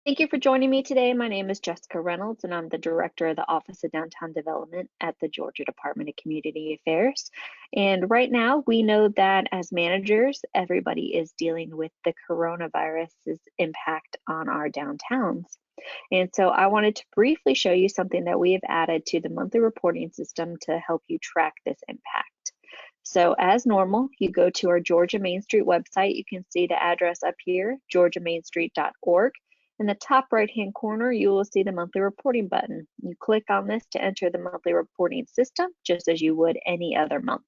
Thank you for joining me today. My name is Jessica Reynolds, and I'm the Director of the Office of Downtown Development at the Georgia Department of Community Affairs. And right now, we know that as managers, everybody is dealing with the coronavirus's impact on our downtowns. And so I wanted to briefly show you something that we have added to the monthly reporting system to help you track this impact. So as normal, you go to our Georgia Main Street website. You can see the address up here, georgiamainstreet.org. In the top right-hand corner, you will see the monthly reporting button. You click on this to enter the monthly reporting system, just as you would any other month.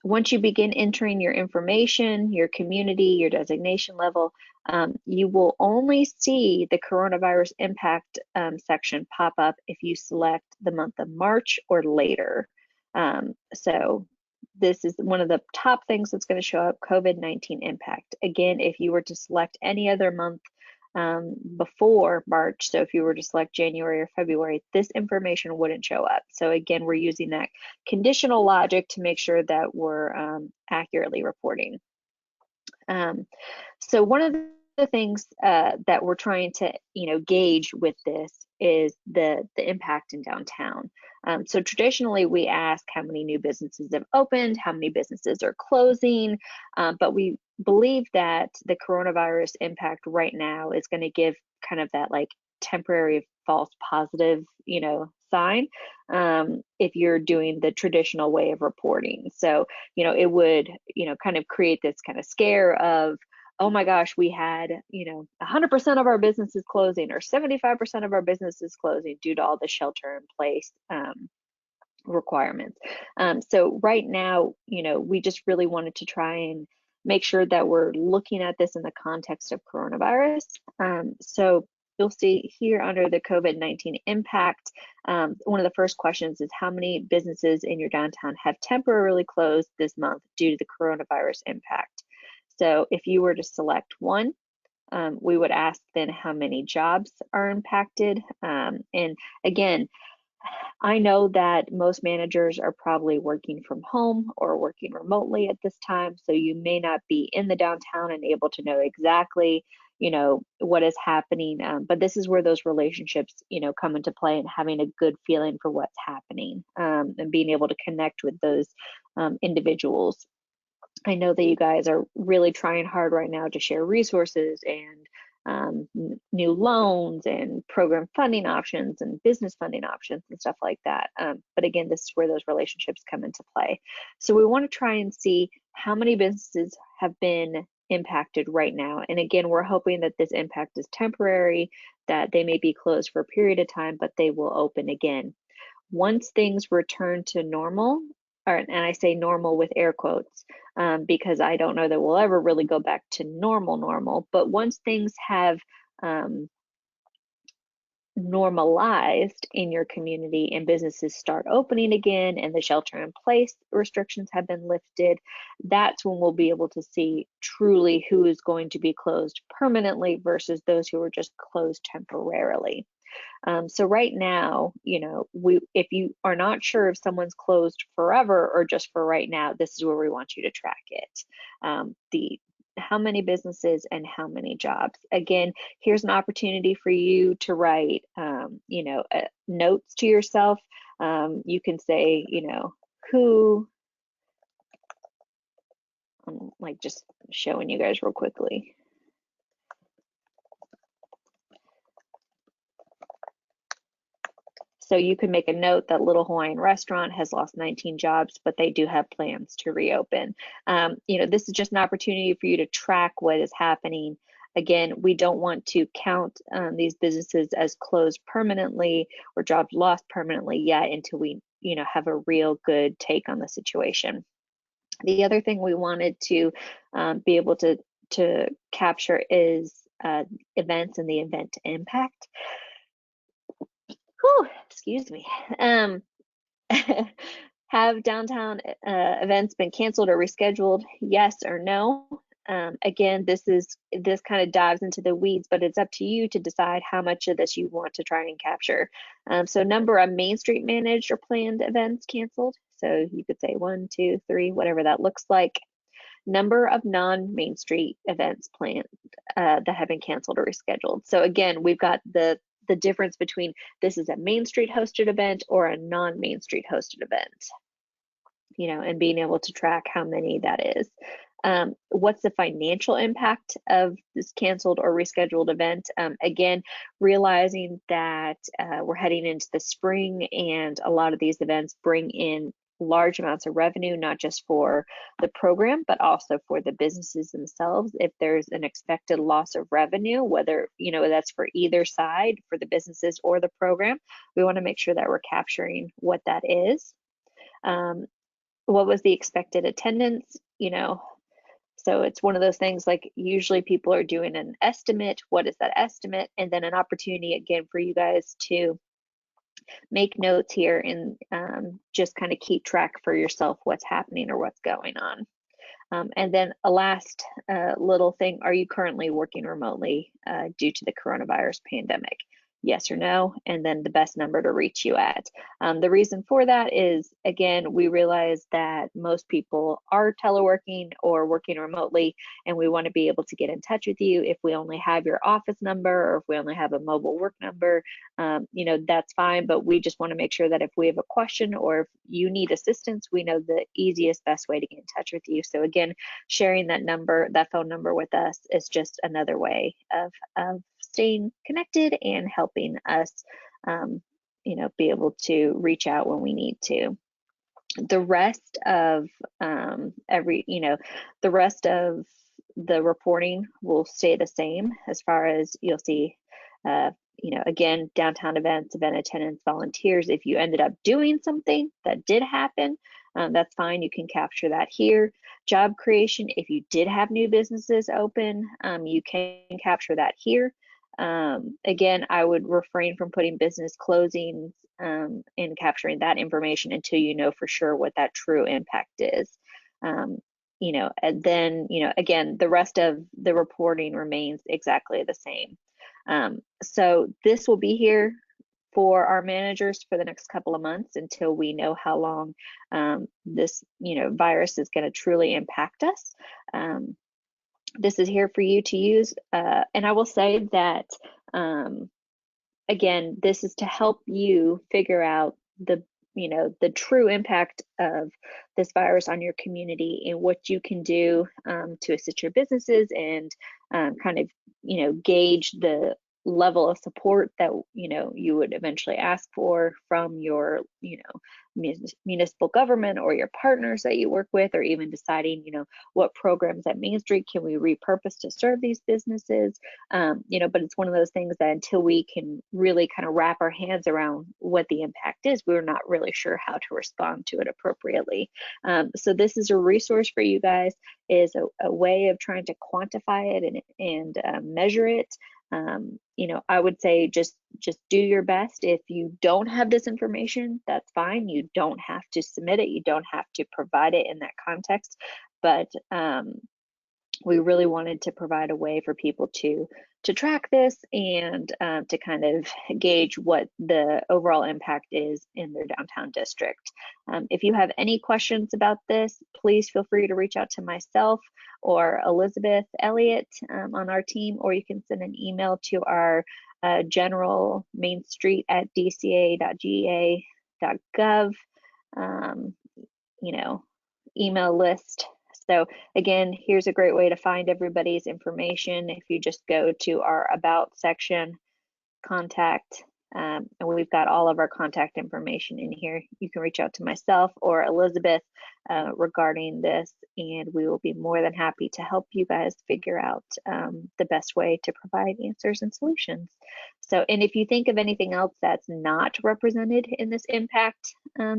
Once you begin entering your information, your community, your designation level, you will only see the coronavirus impact section pop up if you select the month of March or later. So this is one of the top things that's going to show up, COVID-19 impact. Again, if you were to select any other month before March, so if you were to select January or February, this information wouldn't show up. So again, we're using that conditional logic to make sure that we're accurately reporting. So one of the things that we're trying to, gauge with this is the impact in downtown. So traditionally, we ask how many new businesses have opened, how many businesses are closing, but we believe that the coronavirus impact right now is going to give kind of that like temporary false positive, sign if you're doing the traditional way of reporting. So, it would, kind of create this kind of scare of, oh my gosh, we had, 100% of our businesses closing or 75% of our businesses closing due to all the shelter in place requirements. So right now, we just really wanted to try and make sure that we're looking at this in the context of coronavirus. So you'll see here under the COVID-19 impact, one of the first questions is how many businesses in your downtown have temporarily closed this month due to the coronavirus impact? So if you were to select one, we would ask then how many jobs are impacted. And again, I know that most managers are probably working from home or working remotely at this time, so you may not be in the downtown and able to know exactly, what is happening. But this is where those relationships, come into play and having a good feeling for what's happening and being able to connect with those individuals. I know that you guys are really trying hard right now to share resources and new loans and program funding options and business funding options and stuff like that. But again, this is where those relationships come into play. So we want to try and see how many businesses have been impacted right now. And again, we're hoping that this impact is temporary, that they may be closed for a period of time, but they will open again. Once things return to normal, and I say normal with air quotes, because I don't know that we'll ever really go back to normal, but once things have normalized in your community and businesses start opening again and the shelter in place restrictions have been lifted, that's when we'll be able to see truly who is going to be closed permanently versus those who are just closed temporarily. So right now, if you are not sure if someone's closed forever or just for right now, this is where we want you to track it. How many businesses and how many jobs. Again, here's an opportunity for you to write, notes to yourself. You can say, who, I'm like just showing you guys real quickly. So you can make a note that Little Hawaiian Restaurant has lost 19 jobs, but they do have plans to reopen. This is just an opportunity for you to track what is happening. Again, we don't want to count these businesses as closed permanently or jobs lost permanently yet until we, have a real good take on the situation. The other thing we wanted to be able to capture is events and the event impact. Whew, excuse me. Have downtown events been canceled or rescheduled? Yes or no? Again, this kind of dives into the weeds, but it's up to you to decide how much of this you want to try and capture. So number of Main Street managed or planned events canceled. So you could say 1, 2, 3, whatever that looks like. number of non-Main Street events planned that have been canceled or rescheduled. So again, we've got the difference between this is a Main Street hosted event or a non-Main Street hosted event, and being able to track how many that is. What's the financial impact of this canceled or rescheduled event? Again, realizing that we're heading into the spring and a lot of these events bring in large amounts of revenue, not just for the program, but also for the businesses themselves. If there's an expected loss of revenue, whether, that's for either side, for the businesses or the program, we want to make sure that we're capturing what that is. What was the expected attendance? So it's one of those things, like usually people are doing an estimate. What is that estimate? And then an opportunity again for you guys to make notes here and just kind of keep track for yourself what's happening or what's going on. And then a last little thing, are you currently working remotely due to the coronavirus pandemic? Yes or no, and then the best number to reach you at. The reason for that is, again, we realize that most people are teleworking or working remotely, and we want to be able to get in touch with you. If we only have your office number or if we only have a mobile work number, that's fine, but we just want to make sure that if we have a question or if you need assistance, we know the easiest, best way to get in touch with you. So again, sharing that phone number with us is just another way of staying connected and helping us, be able to reach out when we need to. The rest of the rest of the reporting will stay the same as far as you'll see, again, downtown events, event attendance, volunteers. If you ended up doing something that did happen, that's fine. You can capture that here. Job creation, if you did have new businesses open, you can capture that here. Again, I would refrain from putting business closings and capturing that information until you know for sure what that true impact is. And then, again, the rest of the reporting remains exactly the same. So this will be here for our managers for the next couple of months until we know how long this, virus is going to truly impact us. This is here for you to use. And I will say that, again, this is to help you figure out the true impact of this virus on your community and what you can do to assist your businesses and kind of, gauge the level of support that, you would eventually ask for from your, municipal government or your partners that you work with, or even deciding, what programs at Main Street can we repurpose to serve these businesses. But it's one of those things that until we can really kind of wrap our hands around what the impact is, we're not really sure how to respond to it appropriately. So this is a resource for you guys, is a way of trying to quantify it and measure it. I would say just do your best. If you don't have this information, that's fine. You don't have to submit it. You don't have to provide it in that context. But we really wanted to provide a way for people to track this and to kind of gauge what the overall impact is in their downtown district. If you have any questions about this, please feel free to reach out to myself or Elizabeth Elliott on our team, or you can send an email to our general mainstreet@dca.ga.gov email list. So again, here's a great way to find everybody's information. If you just go to our About section, contact, and we've got all of our contact information in here. You can reach out to myself or Elizabeth regarding this, and we will be more than happy to help you guys figure out the best way to provide answers and solutions. So, and if you think of anything else that's not represented in this impact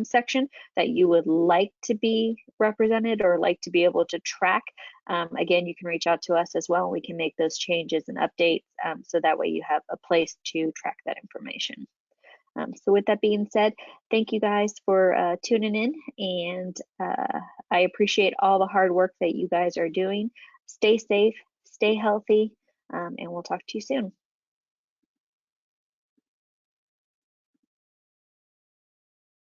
section that you would like to be represented or like to be able to track, again, you can reach out to us as well. We can make those changes and updates so that way you have a place to track that information. So with that being said, thank you guys for tuning in, and I appreciate all the hard work that you guys are doing. Stay safe, stay healthy, and we'll talk to you soon.